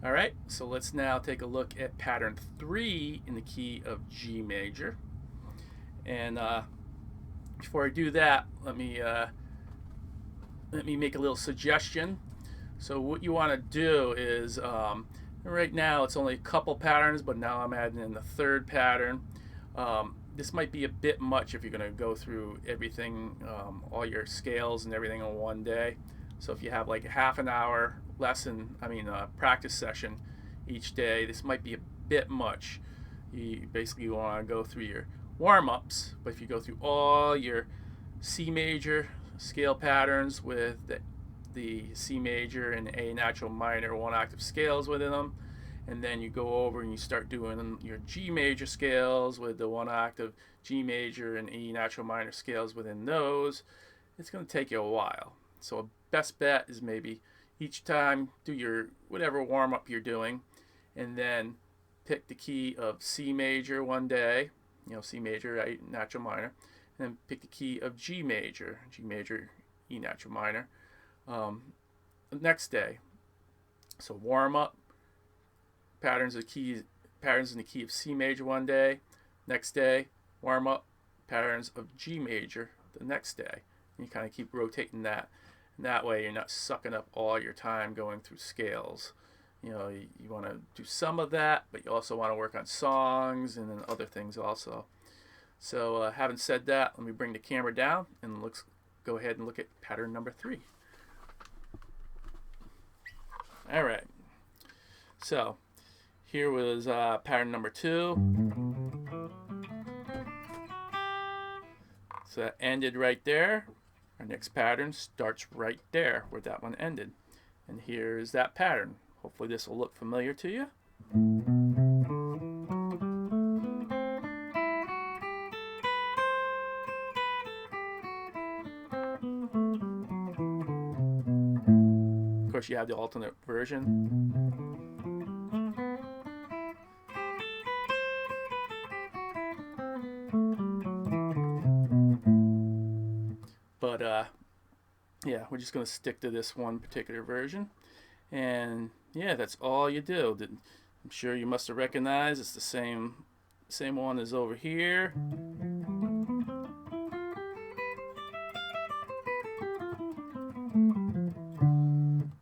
All right, so let's now take a look at pattern 3 in the key of G major. And before I do that, let me make a little suggestion. So what you want to do is, right now it's only a couple patterns, but now I'm adding in the third pattern. This might be a bit much if you're going to go through everything, all your scales and everything in one day. So if you have like a half an hour practice session each day, this might be a bit much. You basically want to go through your warm-ups, but if you go through all your C major scale patterns with the C major and A natural minor one octave scales within them, and then you go over and you start doing your G major scales with the one octave G major and E natural minor scales within those, it's going to take you a while. So a best bet is maybe each time do your whatever warm up you're doing, and then pick the key of C major one day, C major, right, natural minor, and then pick the key of G major, E natural minor, the next day. So warm up, patterns in the key of C major one day, next day, warm up, patterns of G major the next day. And you kind of keep rotating that. And that way you're not sucking up all your time going through scales. You want to do some of that, but you also want to work on songs and then other things also. So having said that, let me bring the camera down and let's go ahead and look at pattern number 3. All right. So here was pattern number 2. So that ended right there. Our next pattern starts right there where that one ended. And here's that pattern. Hopefully this will look familiar to you. Of course, you have the alternate version. But yeah, we're just going to stick to this one particular version. And yeah, that's all you do. I'm sure you must have recognized it's the same one as over here.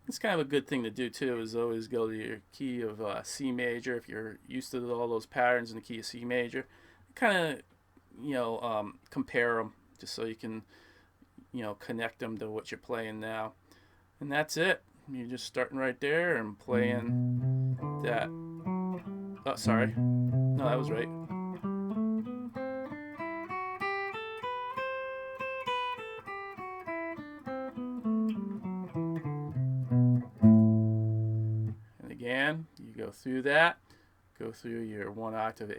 It's kind of a good thing to do too, is always go to your key of C major if you're used to all those patterns in the key of C major. Kind of, compare them just so you can, connect them to what you're playing now. And that's it. You're just starting right there and playing that. Oh, sorry. No, that was right. And again, you go through that. Go through your one octave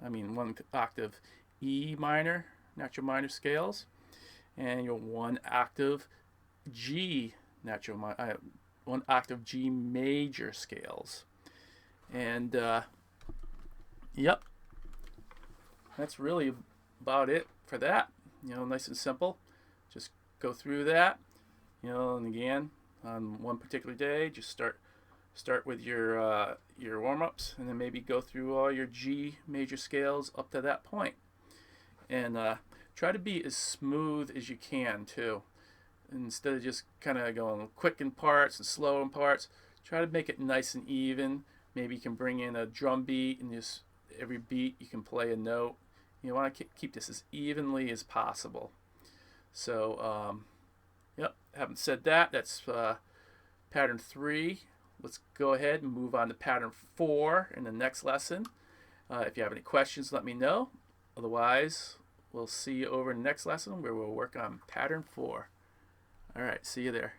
one octave E minor, natural minor scales, and your one octave G one octave G major scales. And yep, that's really about it for that. Nice and simple. Just go through that. And again, on one particular day, just start with your warm-ups, and then maybe go through all your G major scales up to that point. And try to be as smooth as you can too. Instead of just kind of going quick in parts and slow in parts, try to make it nice and even. Maybe you can bring in a drum beat, and just every beat you can play a note. You want to keep this as evenly as possible. So, yep, having said that, that's pattern 3. Let's go ahead and move on to pattern 4 in the next lesson. If you have any questions, let me know. Otherwise, we'll see you over in the next lesson where we'll work on pattern 4. All right, see you there.